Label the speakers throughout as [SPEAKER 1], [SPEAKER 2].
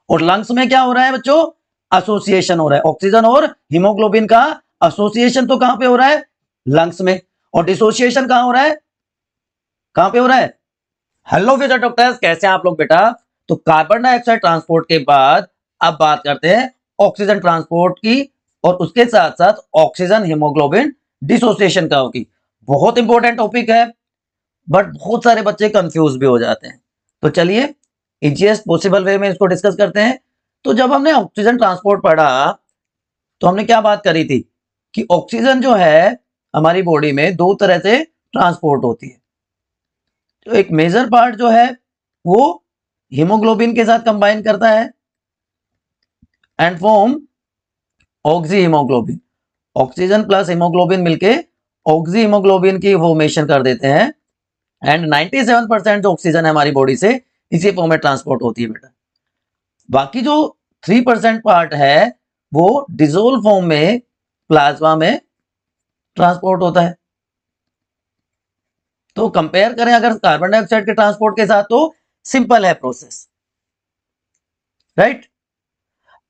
[SPEAKER 1] और लंग्स में क्या हो रहा है बच्चों, एसोसिएशन हो रहा है, ऑक्सीजन और हीमोग्लोबिन का एसोसिएशन तो कहां पे हो रहा है, लंग्स में, और डिसोसिएशन कहां हो रहा है, कहां पे हो रहा है। हेलो फ्यूचर डॉक्टर्स, कैसे हैं आप लोग बेटा। तो कार्बन डाइऑक्साइड ट्रांसपोर्ट के बाद अब बात करते हैं ऑक्सीजन ट्रांसपोर्ट की, और उसके साथ साथ ऑक्सीजन हीमोग्लोबिन डिसोसिएशन का होगी। बहुत इंपॉर्टेंट टॉपिक है, बट बहुत सारे बच्चे कंफ्यूज भी हो जाते हैं। तो चलिए इजीएस्ट पॉसिबल वे में इसको डिस्कस करते हैं। तो जब हमने ऑक्सीजन ट्रांसपोर्ट पढ़ा तो हमने क्या बात करी थी कि ऑक्सीजन जो है हमारी बॉडी में दो तरह से ट्रांसपोर्ट होती है। तो एक मेजर पार्ट जो है वो हीमोग्लोबिन के साथ कंबाइन करता है and form oxy haemoglobin. Oxygen plus haemoglobin मिलके ऑक्सी हीमोग्लोबिन की फॉर्मेशन कर देते हैं, एंड 97% जो ऑक्सीजन है हमारी बॉडी से इसी फॉर्म में ट्रांसपोर्ट होती है बेटा। बाकी जो 3% पार्ट है वो डिसोल्व फॉर्म में प्लाज्मा में ट्रांसपोर्ट होता है। तो कंपेयर करें अगर कार्बन डाइऑक्साइड के ट्रांसपोर्ट के साथ तो सिंपल है प्रोसेस, राइट।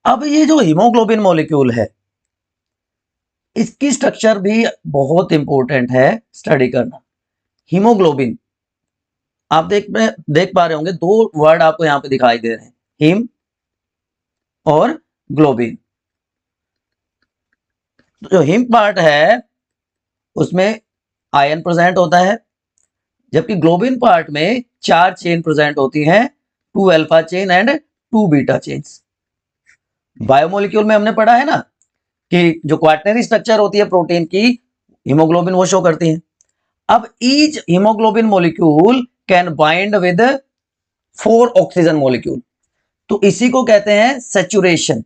[SPEAKER 1] अब ये जो हीमोग्लोबिन मॉलिक्यूल है इसकी स्ट्रक्चर भी बहुत इंपॉर्टेंट है स्टडी करना। हीमोग्लोबिन आप देख पा रहे होंगे, दो वर्ड आपको यहां पे दिखाई दे रहे हैं, हीम और ग्लोबिन। तो जो हीम पार्ट है उसमें आयन प्रेजेंट होता है, जबकि ग्लोबिन पार्ट में 4 चेन प्रेजेंट होती हैं, 2 alpha chain and 2 beta chains. Biomolecule में हमने पढ़ा है ना कि जो क्वाटरनरी स्ट्रक्चर होती है प्रोटीन की, हीमोग्लोबिन वो शो करती है। अब each haemoglobin molecule can bind with 4 oxygen molecule. तो इसी को कहते हैं सैचुरेशन,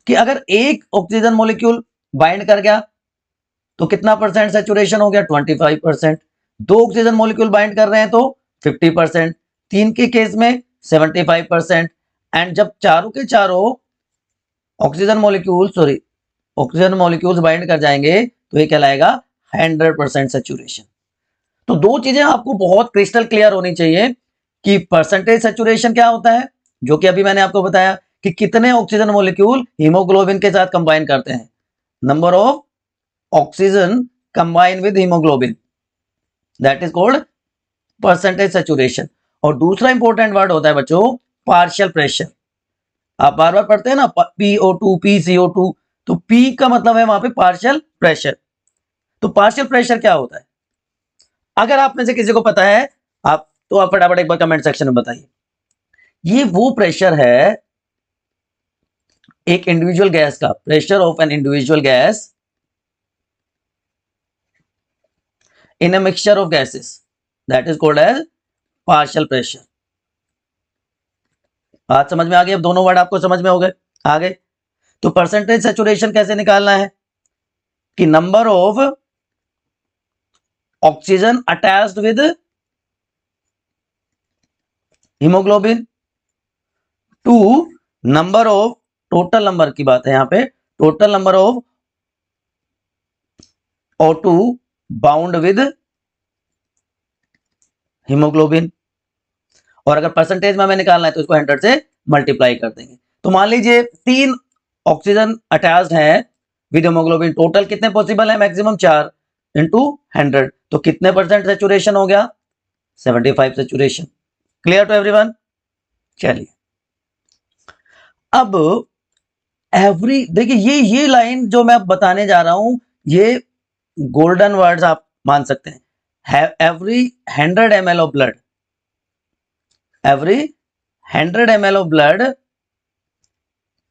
[SPEAKER 1] कि अगर एक ऑक्सीजन मॉलिक्यूल बाइंड कर गया तो कितना परसेंट सैचुरेशन हो गया, 25%। दो ऑक्सीजन मॉलिक्यूल बाइंड कर रहे हैं तो 50%, तीन के केस में 75%, एंड जब चारों के चारों ऑक्सीजन मॉलिक्यूल्स बाइंड कर जाएंगे तो ये कहलाएगा 100% सैचुरेशन। तो दो चीजें आपको बहुत क्रिस्टल क्लियर होनी चाहिए कि परसेंटेज सैचुरेशन क्या होता है, जो कि अभी मैंने आपको बताया कि कितने ऑक्सीजन मॉलिक्यूल हीमोग्लोबिन के साथ कंबाइन करते हैं, number of oxygen combine with haemoglobin, that is called percentage saturation. और दूसरा इंपॉर्टेंट वर्ड होता है बच्चों पार्शियल प्रेशर। आप बार बार पढ़ते हैं ना PO2 PCO2, तो P का मतलब है वहां पे पार्शियल प्रेशर। तो पार्शियल प्रेशर क्या होता है, अगर आप में से किसी को पता है आप तो आप फटाफट एक बार कमेंट सेक्शन में बताइए। ये वो प्रेशर है एक इंडिविजुअल गैस का, pressure of an individual gas in a mixture of gases, that is called as partial pressure. बात समझ में आ गई, अब दोनों वर्ड आपको समझ में हो गए आगे। तो परसेंटेज सैचुरेशन कैसे निकालना है कि number of oxygen attached with haemoglobin to number of, total number की बात है यहां पे, total number of O2 bound with haemoglobin. और अगर परसेंटेज में हमें निकालना है तो इसको 100 से मल्टीप्लाई कर देंगे। तो मान लीजिए 3 ऑक्सीजन अटैच्ड है विद हीमोग्लोबिन, टोटल कितने पॉसिबल है, मैक्सिमम 4 इंटू 100, तो कितने परसेंट सैचुरेशन हो गया, 75 सैचुरेशन। Clear to everyone. चलिए अब देखिए ये लाइन जो मैं बताने जा रहा हूं ये गोल्डन वर्ड्स आप मान सकते हैं। Every 100 ml of blood, every 100 ml of blood,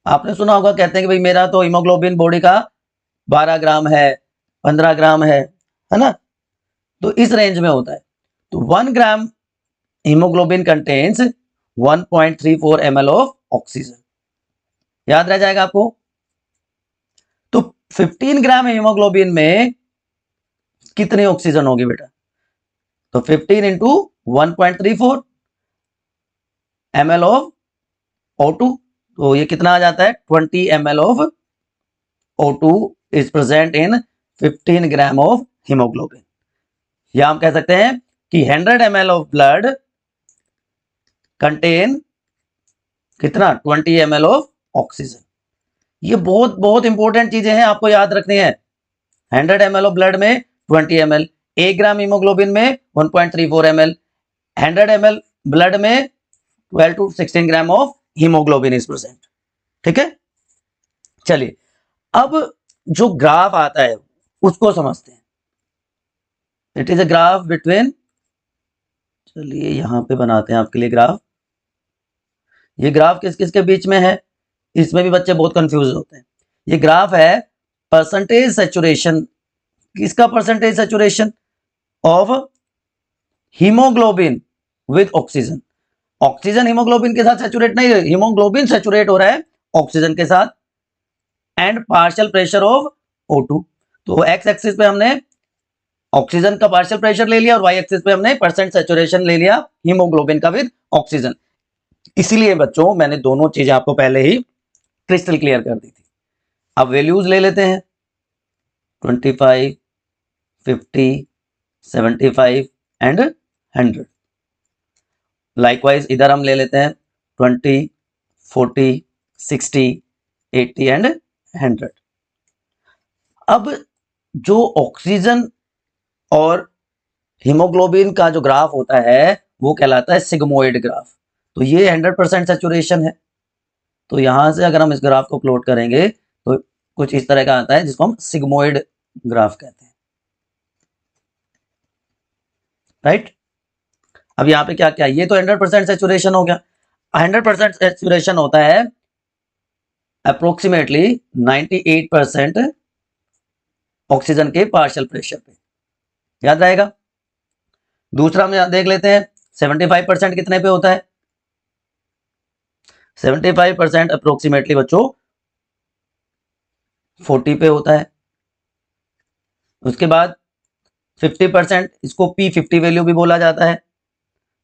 [SPEAKER 1] आपने सुना होगा कहते हैं कि भाई मेरा तो हीमोग्लोबिन बॉडी का 12 ग्राम है, 15 ग्राम है ना, तो इस रेंज में होता है। तो 1 ग्राम haemoglobin contains 1.34 ml of oxygen, याद रह जाएगा आपको। तो 15 ग्राम हीमोग्लोबिन में कितनी ऑक्सीजन होगी बेटा, तो 15 इंटू 1.34 ml ऑफ O2, तो ये कितना आ जाता है, 20 ml of O2 is present in 15 gram of haemoglobin. या हम कह सकते हैं कि 100 ml ऑफ ब्लड कंटेन कितना 20 ml ऑफ ऑक्सीजन। ये बहुत बहुत इंपॉर्टेंट चीजें हैं, आपको याद रखनी है। 100 ml ऑफ ब्लड में 20 ml, 1 ग्राम हीमोग्लोबिन में 1.34 ml, 100 ml ब्लड में 12 to 16 gram of haemoglobin is present. ठीक है, चलिए अब जो ग्राफ आता है उसको समझते हैं। It is a graph between, चलिए यहां पे बनाते हैं आपके लिए ग्राफ। ये ग्राफ किस किस के बीच में है, इसमें भी बच्चे बहुत कंफ्यूज होते हैं। ये ग्राफ है परसेंटेज सैचुरेशन, किसका percentage saturation of haemoglobin with oxygen. Oxygen haemoglobin के साथ सैचुरेट नहीं, हीमोग्लोबिन सैचुरेट हो रहा है ऑक्सीजन के साथ। And partial pressure of O2। तो एक्स एक्सिस पे हमने ऑक्सीजन का पार्शियल प्रेशर ले लिया और वाई एक्सिस पे हमने परसेंट सैचुरेशन ले लिया हीमोग्लोबिन का विद ऑक्सीजन। इसीलिए बच्चों मैंने दोनों चीजें आपको पहले ही क्रिस्टल क्लियर कर दी थी। अब वैल्यूज ले लेते हैं 25, 50, 75 एंड 100। लाइकवाइज इधर हम ले लेते हैं 20, 40, 60, 80 एंड 100। अब जो ऑक्सीजन और हीमोग्लोबिन का जो ग्राफ होता है वो कहलाता है सिग्मोइड ग्राफ। तो ये 100% सैचुरेशन है। तो यहां से अगर हम इस ग्राफ को प्लॉट करेंगे तो कुछ इस तरह का आता है जिसको हम सिग्मोइड ग्राफ कहते हैं, राइट। अब यहाँ पे क्या क्या, ये तो 100% सैचुरेशन हो गया। 100% सैचुरेशन होता है अप्रोक्सीमेटली 98% ऑक्सीजन के पार्शियल प्रेशर पे, याद रहेगा। दूसरा हम देख लेते हैं 75% कितने पे होता है, 75% अप्रोक्सीमेटली बच्चों 40 पे होता है। उसके बाद 50%, इसको P50 वैल्यू भी बोला जाता है,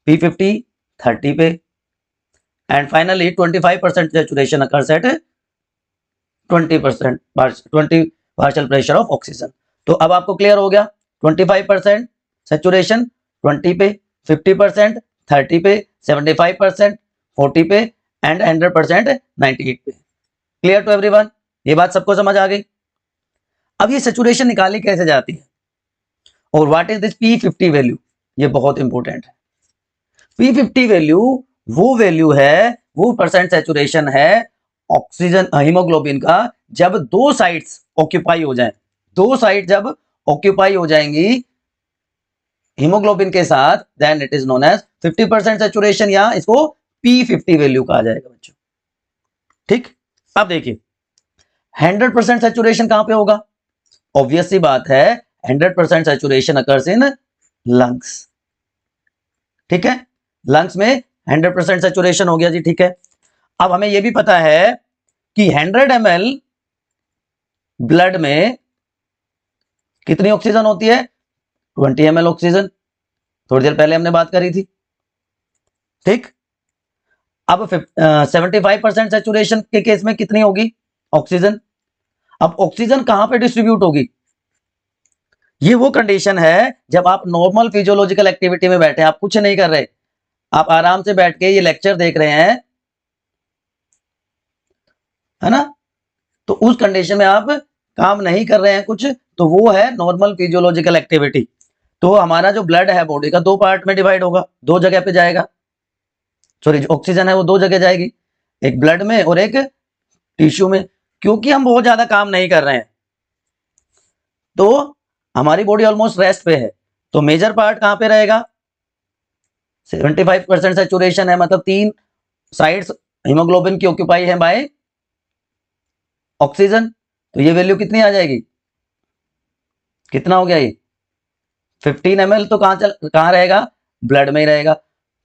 [SPEAKER 1] P50 30 पे। And finally 25% saturation occurs at 20% partial pressure of oxygen. तो अब आपको क्लियर हो गया, 25% सैचुरेशन 20 पे, 50% 30 पे, 75% 40 पे एंड 100% 98 पे। क्लियर टू एवरीवन, ये बात सबको समझ आ गई। अब ये सैचुरेशन निकाली कैसे जाती है और what is this P50 value, ये बहुत इंपॉर्टेंट है। P50 वैल्यू वो वैल्यू है, वो परसेंट सैचुरेशन है ऑक्सीजन हीमोग्लोबिन का जब दो साइड्स ऑक्यूपाई हो जाएं। दो साइड जब ऑक्यूपाई हो जाएंगी हीमोग्लोबिन के साथ, then it is known as 50% saturation, या इसको P50 वैल्यू कहा जाएगा बच्चों। ठीक, अब देखिए 100% सैचुरेशन कहां पे होगा, ऑब्वियस सी बात है 100% सैचुरेशन अकर्स इन लंग्स। ठीक है, लंग्स में 100% सैचुरेशन हो गया जी, ठीक है। अब हमें यह भी पता है कि 100 ml ब्लड में कितनी ऑक्सीजन होती है, 20 ml ऑक्सीजन, थोड़ी देर पहले हमने बात करी थी। ठीक, अब 75% सैचुरेशन के केस में कितनी होगी ऑक्सीजन। अब ऑक्सीजन कहां पे डिस्ट्रीब्यूट होगी, ये वो कंडीशन है जब आप नॉर्मल फिजियोलॉजिकल एक्टिविटी में बैठे, आप कुछ नहीं कर रहे, आप आराम से बैठ के ये लेक्चर देख रहे हैं, है ना। तो उस कंडीशन में आप काम नहीं कर रहे हैं कुछ, तो वो है नॉर्मल फिजियोलॉजिकल एक्टिविटी। तो हमारा जो ब्लड है बॉडी का दो पार्ट में डिवाइड होगा, दो जगह पे जाएगा, सॉरी जो ऑक्सीजन है वो दो जगह जाएगी, एक ब्लड में और एक टिश्यू में। क्योंकि हम बहुत ज्यादा काम नहीं कर रहे हैं तो हमारी बॉडी ऑलमोस्ट रेस्ट पे है, तो मेजर पार्ट कहां पे रहेगा, 75% सैचुरेशन है, मतलब तीन साइड्स हीमोग्लोबिन की ऑक्यूपाई है बाय ऑक्सीजन। तो ये वैल्यू कितनी आ जाएगी, कितना हो गया ये 15 ml, तो कहां रहेगा, ब्लड में ही रहेगा।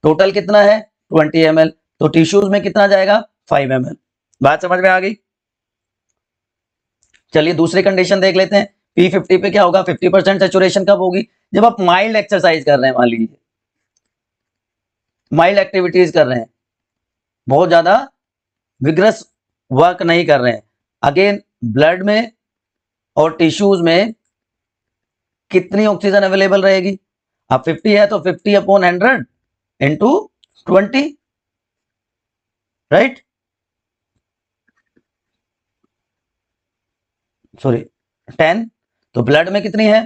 [SPEAKER 1] टोटल कितना है 20 ml, तो टिश्यूज में कितना जाएगा 5 ml। बात समझ में आ गई। चलिए दूसरी कंडीशन देख लेते हैं, P50 पे क्या होगा, 50% सैचुरेशन कब होगी, जब आप माइल्ड एक्सरसाइज कर रहे हैं, मान लीजिए माइल्ड एक्टिविटीज कर रहे हैं, बहुत ज्यादा विग्रस वर्क नहीं कर रहे हैं। अगेन ब्लड में और टिश्यूज में कितनी ऑक्सीजन अवेलेबल रहेगी, अब 50 है तो 50 अपॉन 100 इंटू 20, राइट, सॉरी 10, तो ब्लड में कितनी है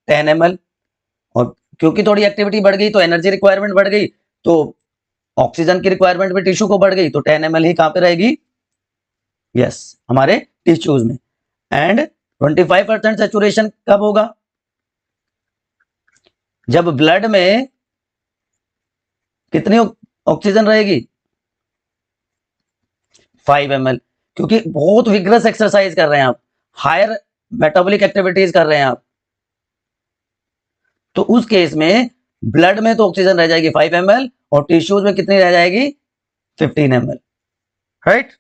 [SPEAKER 1] 10 ml, और क्योंकि थोड़ी एक्टिविटी बढ़ गई तो एनर्जी रिक्वायरमेंट बढ़ गई, तो ऑक्सीजन की रिक्वायरमेंट भी टिश्यू को बढ़ गई, तो 10 ml ही कहां पे रहेगी, यस हमारे टिश्यूज में। एंड 25% सेचुरेशन कब होगा, जब ब्लड में कितनी ऑक्सीजन रहेगी 5 ml, क्योंकि बहुत विग्रस एक्सरसाइज कर रहे हैं आप, हायर मेटाबॉलिक एक्टिविटीज कर रहे हैं आप, तो उस केस में ब्लड में तो ऑक्सीजन रह जाएगी 5 ml और टिश्यूज में कितनी रह जाएगी 15 ml, राइट।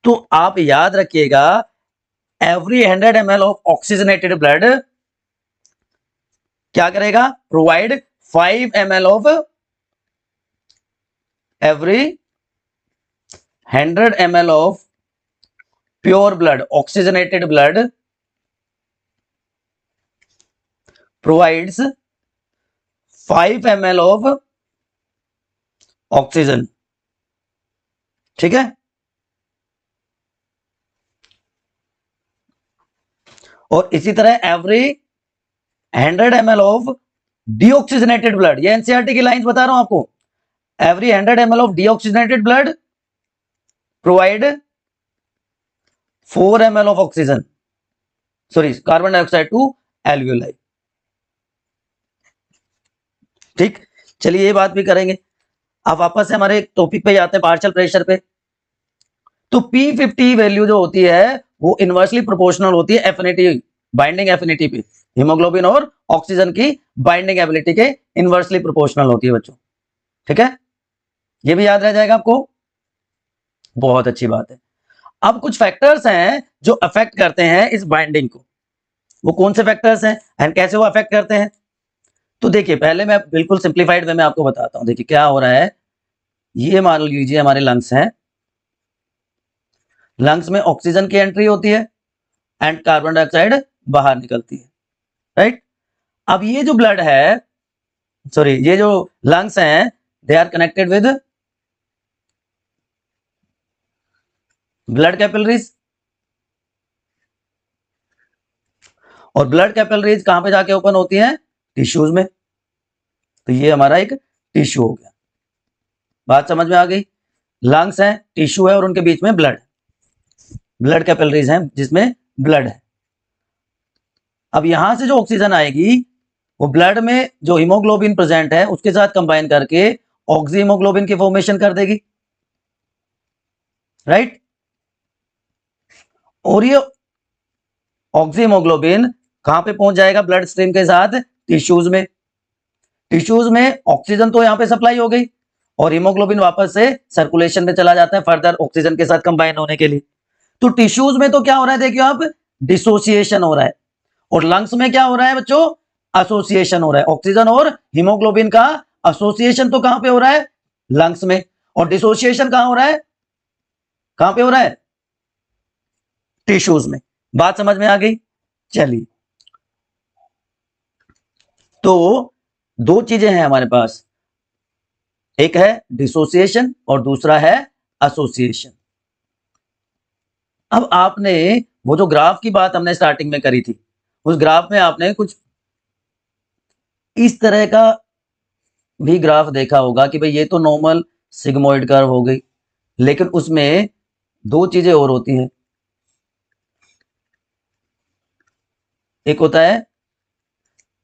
[SPEAKER 1] तो आप याद रखिएगा every 100 ml of oxygenated blood क्या करेगा, provide 5 ml of every 100 ml of pure blood, oxygenated blood provides 5 ml of oxygen, ठीक है। और इसी तरह every 100 ml of deoxygenated blood, ये एनसीईआरटी की लाइंस बता रहा हूं आपको, every 100 ml of deoxygenated blood provide 4 ml of oxygen, sorry carbon dioxide to alveoli, ठीक। चलिए ये बात भी करेंगे। अब वापस से हमारे टॉपिक पे आते हैं, पार्शियल प्रेशर पे। तो P50 वैल्यू जो होती है वो इनवर्सली प्रोपोर्शनल होती है एफिनिटी, बाइंडिंग एफिनिटी पे, हीमोग्लोबिन और ऑक्सीजन की बाइंडिंग एबिलिटी के इनवर्सली प्रोपोर्शनल होती है बच्चों, ठीक है, ये भी याद रह जाएगा आपको, बहुत अच्छी बात है। अब कुछ फैक्टर्स हैं जो अफेक्ट करते हैं इस बाइंडिंग को, वो कौन से फैक्टर्स हैं एंड कैसे वो अफेक्ट करते हैं। तो देखिए पहले मैं बिल्कुल सिंप्लीफाइड वे में आपको बताता हूं। देखिए क्या हो रहा है, ये मान लीजिए हमारे लंग्स हैं, लंग्स में ऑक्सीजन की एंट्री होती है एंड कार्बन डाइऑक्साइड बाहर निकलती है, राइट। अब ये जो ब्लड है, सॉरी ये जो लंग्स हैं, they are connected with blood capillaries, और ब्लड कैपिलरीज कहां पे जाके ओपन होती हैं, टिश्यूज में। तो ये हमारा एक टिश्यू हो गया, बात समझ में आ गई। लंग्स हैं, टिश्यू है और उनके बीच में ब्लड, ब्लड कैपिलरीज हैं जिसमें ब्लड है। अब यहां से जो ऑक्सीजन आएगी वो ब्लड में जो हीमोग्लोबिन प्रेजेंट है उसके साथ कंबाइन करके ऑक्सी हीमोग्लोबिन की फॉर्मेशन कर देगी, राइट। और ये ऑक्सी हीमोग्लोबिन कहां पे पहुंच जाएगा ब्लड स्ट्रीम के साथ, टिश्यूज में। टिश्यूज में ऑक्सीजन तो यहां पे सप्लाई हो गई और हीमोग्लोबिन वापस से सर्कुलेशन में चला जाता है फर्दर ऑक्सीजन के साथ कंबाइन होने के लिए। तो टिश्यूज में तो क्या हो रहा है, देखिए आप, डिसोसिएशन हो रहा है, और लंग्स में क्या हो रहा है बच्चों, एसोसिएशन हो रहा है। ऑक्सीजन और हीमोग्लोबिन का एसोसिएशन तो कहां पे हो रहा है, लंग्स में, और डिसोसिएशन कहां हो रहा है, कहां पे हो रहा है, टिश्यूज में। बात समझ में आ गई। चलिए तो दो चीजें हैं हमारे पास, एक है डिसोसिएशन और दूसरा है एसोसिएशन। अब आपने वो जो ग्राफ की बात हमने स्टार्टिंग में करी थी, उस ग्राफ में आपने कुछ इस तरह का भी ग्राफ देखा होगा कि भाई ये तो नॉर्मल सिग्मोइड कर्व हो गई, लेकिन उसमें दो चीजें और होती हैं। एक होता है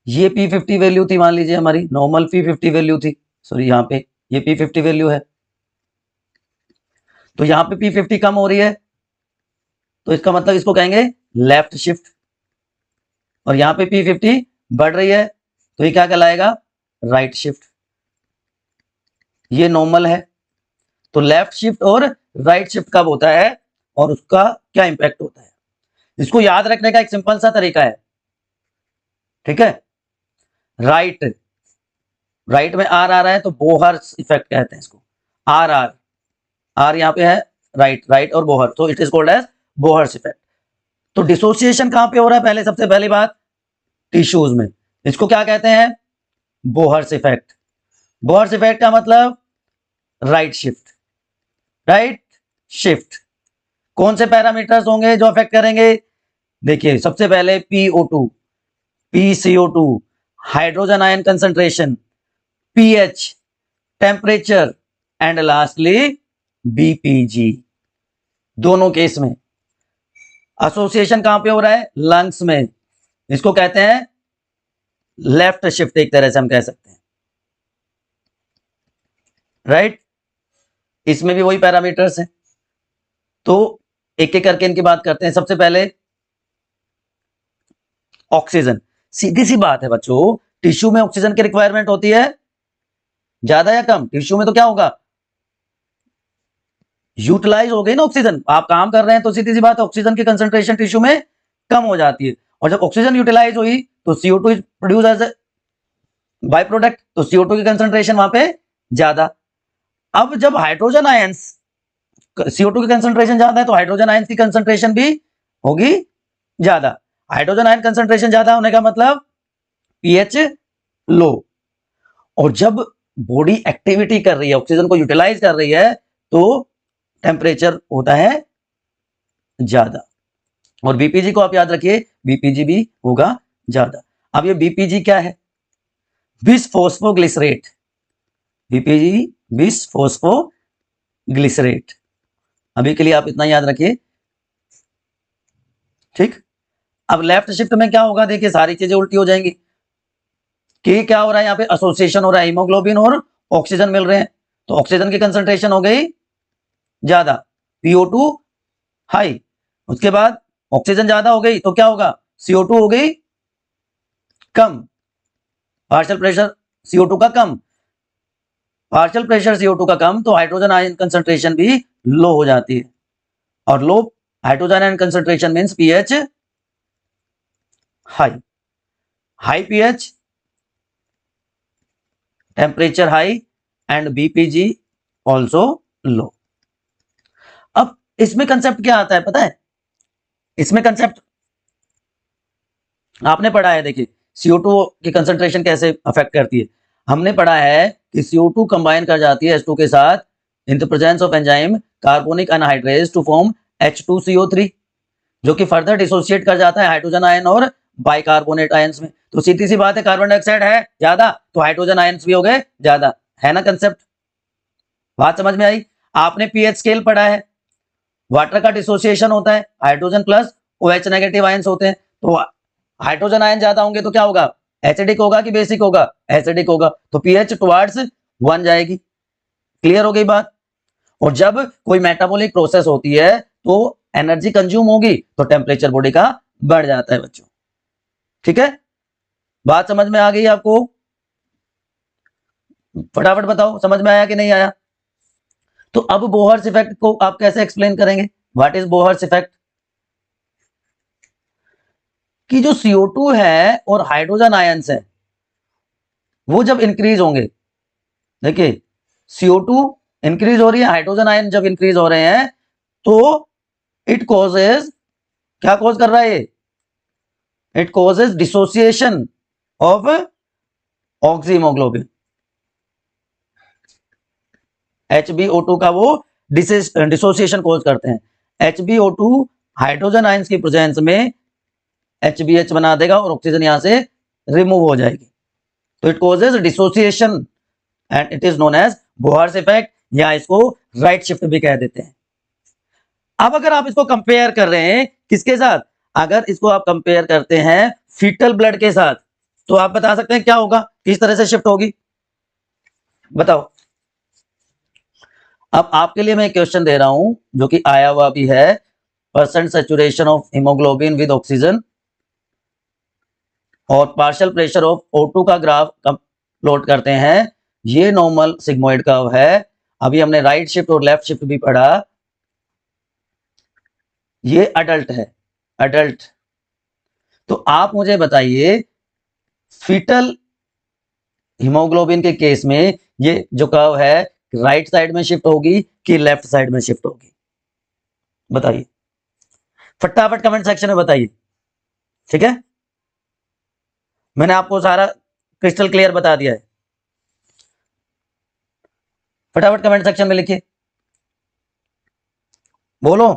[SPEAKER 1] ये P50 वैल्यू थी, मान लीजिए हमारी नॉर्मल P50 वैल्यू थी, सॉरी यहाँ पे ये P50 वैल्यू है, तो यहाँ पे P50 कम हो रही है, तो इसका मतलब इसको कहेंगे लेफ्ट शिफ्ट, और यहाँ पे P50 बढ़ रही है तो ये क्या कहलाएगा, राइट शिफ्ट। ये नॉर्मल है, तो लेफ्ट शिफ्ट और राइट शिफ्ट कब होता है और उसका क्या इंपैक्ट होता है, इसको याद रखने का एक सिंपल सा तरीका है, ठीक है। राइट, राइट में आर आ रहा है तो बोहर इफेक्ट कहते हैं इसको, आर आर आर यहाँ पे है, राइट राइट और बोहर, तो it is called as Bohr's effect. तो डिसोसिएशन कहां पे हो रहा है, पहले सबसे पहली बात टिश्यूज में, इसको क्या कहते हैं, बोहर्स इफेक्ट। बोहर्स इफेक्ट का मतलब राइट शिफ्ट, राइट शिफ्ट। कौन से पैरामीटर्स होंगे जो अफेक्ट करेंगे? देखिए सबसे पहले PO2, PCO2, hydrogen ion concentration, pH, temperature and lastly BPG. दोनों केस में एसोसिएशन कहां पे हो रहा है? लंग्स में। इसको कहते हैं लेफ्ट शिफ्ट, एक तरह से हम कह सकते हैं, राइट। इसमें भी वही पैरामीटर्स हैं। तो एक एक करके इनकी बात करते हैं। सबसे पहले ऑक्सीजन। सीधी सी बात है बच्चों, टिश्यू में ऑक्सीजन की रिक्वायरमेंट होती है ज्यादा या कम? टिश्यू में तो क्या होगा? यूटिलाइज हो गई ना ऑक्सीजन। आप काम कर रहे हैं तो सीधी सी बात है ऑक्सीजन की कंसंट्रेशन टिश्यू में कम हो जाती है। और जब ऑक्सीजन यूटिलाइज हुई तो CO2 is produce as a by product, तो CO2 की कंसंट्रेशन वहां पे ज्यादा। अब जब हाइड्रोजन आयंस, CO2 की कंसंट्रेशन ज्यादा है तो हाइड्रोजन आयंस की कंसंट्रेशन भी होगी ज्यादा। हाइड्रोजन आयन कंसंट्रेशन ज्यादा होने का मतलब पीएच लो। और जब बॉडी एक्टिविटी कर रही है, ऑक्सीजन को यूटिलाइज कर रही है, तो टेम्परेचर होता है ज्यादा। और बीपीजी को आप याद रखिए, बीपीजी भी होगा ज्यादा। अब ये बीपीजी क्या है? बिसफॉस्फोग्लिसरेट। BPG bisphosphoglycerate. अभी के लिए आप इतना याद रखिए, ठीक। अब लेफ्ट शिफ्ट में क्या होगा? देखिए सारी चीजें उल्टी हो जाएंगी कि क्या हो रहा है यहाँ पे? एसोसिएशन हो रहा है, हीमोग्लोबिन और ऑक्सीजन मिल रहे हैं, तो ऑक्सीजन की कंसंट्रेशन हो गई ज्यादा, PO2 हाई। उसके बाद ऑक्सीजन ज्यादा हो गई तो क्या होगा? CO2 हो गई कम, पार्शियल प्रेशर CO2 का कम। पार्शियल प्रेशर CO2 का कम तो हाइड्रोजन आयन कंसंट्रेशन भी लो हो जाती है। और low hydrogen ion concentration means pH high. High pH, temperature high and BPG also low. अब इसमें कंसेप्ट क्या आता है पता है? इसमें कंसेप्ट आपने पढ़ा है, देखिए CO2 की कंसंट्रेशन कैसे अफेक्ट करती है। हमने पढ़ा है कि CO2 कंबाइन कर जाती है H2 के साथ in the presence of enzyme carbonic anhydrase to form H2CO3, जो कि फर्दर डिसोसिएट कर जाता है हाइड्रोजन आयन और बाइकार्बोनेट आयंस में। तो सीधी सी बात है, कार्बन डाइऑक्साइड है ज्यादा तो हाइड्रोजन आयंस भी हो गए ज्यादा, है ना कंसेप्ट? बात समझ में आई? आपने पीएच स्केल पढ़ा है, वाटर का डिसोसिएशन होता है, hydrogen plus OH negative ions होते हैं। तो हाइड्रोजन आयन ज्यादा होंगे तो क्या होगा? एसिडिक होगा कि बेसिक होगा? एसिडिक होगा, तो पीएच टुवर्ड्स 1 जाएगी। क्लियर हो गई बात? और जब कोई मेटाबॉलिक प्रोसेस होती है तो एनर्जी कंज्यूम होगी तो टेम्परेचर बॉडी का बढ़ जाता है बच्चों, ठीक है। बात समझ में आ गई आपको? फटाफट बताओ समझ में आया कि नहीं आया? तो अब बोहर्स इफेक्ट को आप कैसे एक्सप्लेन करेंगे? What is Bohr's effect? कि जो CO2 है और हाइड्रोजन आयंस है वो जब इंक्रीज होंगे, देखिए CO2 इंक्रीज हो रही है, हाइड्रोजन आयन जब इंक्रीज हो रहे हैं तो इट कॉजेज, क्या कॉज कर रहा है? It causes dissociation of oxyhaemoglobin. HbO2 का वो डिसोसिएशन कॉज करते हैं। HbO2 हाइड्रोजन आयंस की प्रेजेंस में HBH बना देगा और ऑक्सीजन यहां से रिमूव हो जाएगी, तो it causes dissociation and it is known as Bohr's effect, या इसको राइट शिफ्ट भी कह देते हैं। अब अगर आप इसको कंपेयर कर रहे हैं किसके साथ? अगर इसको आप कंपेयर करते हैं फीटल ब्लड के साथ, तो आप बता सकते हैं क्या होगा, किस तरह से शिफ्ट होगी? बताओ। अब आपके लिए मैं एक क्वेश्चन दे रहा हूं जो कि आया हुआ भी है, percent saturation of haemoglobin with oxygen और पार्शियल प्रेशर ऑफ O2 का ग्राफ प्लॉट करते हैं। ये नॉर्मल सिग्मोइड कर्व है। अभी हमने राइट शिफ्ट और लेफ्ट शिफ्ट भी पढ़ा। ये अडल्ट है, अडल्ट। तो आप मुझे बताइए फीटल हीमोग्लोबिन के केस में ये जो कर्व है राइट साइड में शिफ्ट होगी कि लेफ्ट साइड में शिफ्ट होगी? बताइए फटाफट कमेंट सेक्शन में बताइए, ठीक है। मैंने आपको सारा क्रिस्टल क्लियर बता दिया है, फटाफट कमेंट सेक्शन में लिखिए। बोलो।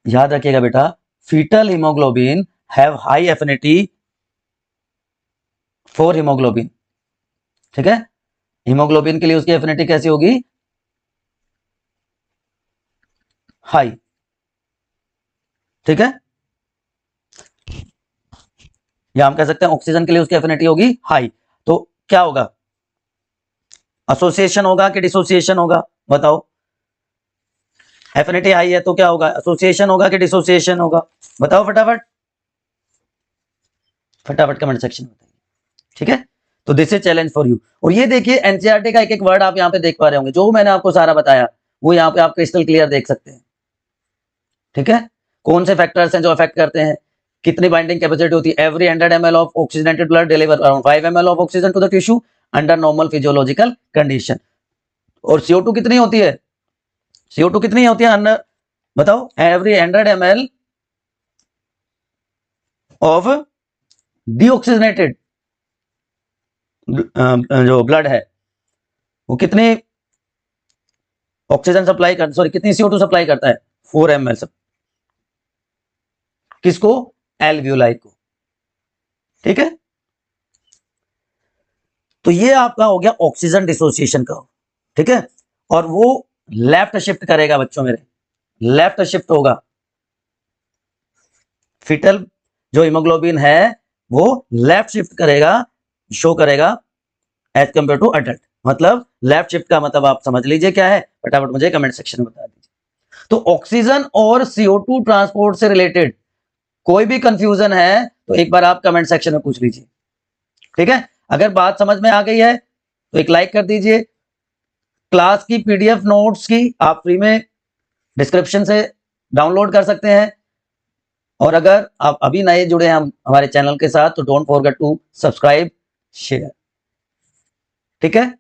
[SPEAKER 1] याद रखिएगा बेटा, fetal haemoglobin have high affinity for haemoglobin. ठीक है, हीमोग्लोबिन के लिए उसकी एफिनिटी कैसी होगी? हाई। ठीक है, या हम कह सकते हैं ऑक्सीजन के लिए उसकी एफिनिटी होगी हाई। तो क्या होगा, एसोसिएशन होगा कि डिसोसिएशन होगा? बताओ। एफिनिटी हाई है तो क्या होगा, एसोसिएशन होगा कि डिसोसिएशन होगा? बताओ फटाफट, फटाफट कमेंट सेक्शन में बताइए। ठीक है, तो this is challenge for you. और ये देखिए एनसीईआरटी का एक एक वर्ड आप यहाँ पे देख पा रहे होंगे, जो मैंने आपको सारा बताया वो यहाँ पे आप क्रिस्टल क्लियर देख सकते हैं। ठीक है, कौन से फैक्टर्स हैं जो अफेक्ट करते हैं, कितनी बाइंडिंग कैपेसिटी होती है। Every 100 ml of oxygenated blood deliver around 5 ml of oxygen to the tissue under normal physiological condition. और CO2 कितनी होती है? CO2 कितनी होती है अंडर, बताओ, एवरी 100 ml ऑफ डीऑक्सीजनेटेड जो ब्लड है वो कितनी ऑक्सीजन सप्लाई कर, सॉरी कितनी CO2 सप्लाई करता है? 4 ml सब। किसको? एल्वियोलाई को। ठीक है, तो ये आपका हो गया ऑक्सीजन डिसोसिएशन का। ठीक है, और वो लेफ्ट शिफ्ट करेगा बच्चों मेरे, लेफ्ट शिफ्ट होगा। फिटल जो हीमोग्लोबिन है वो लेफ्ट शिफ्ट करेगा, शो करेगा एज कंपेयर टू अडल्ट। मतलब लेफ्ट शिफ्ट का मतलब आप समझ लीजिए क्या है, फटाफट मुझे कमेंट सेक्शन में बता दीजिए। तो ऑक्सीजन और CO2 ट्रांसपोर्ट से रिलेटेड कोई भी कंफ्यूजन है तो एक बार आप कमेंट सेक्शन में पूछ लीजिए। ठीक है, अगर बात समझ में आ गई है तो एक लाइक कर दीजिए। क्लास की PDF नोट्स की आप फ्री में डिस्क्रिप्शन से डाउनलोड कर सकते हैं। और अगर आप अभी नए जुड़े हैं हमारे चैनल के साथ तो don't forget to subscribe, share. ठीक है,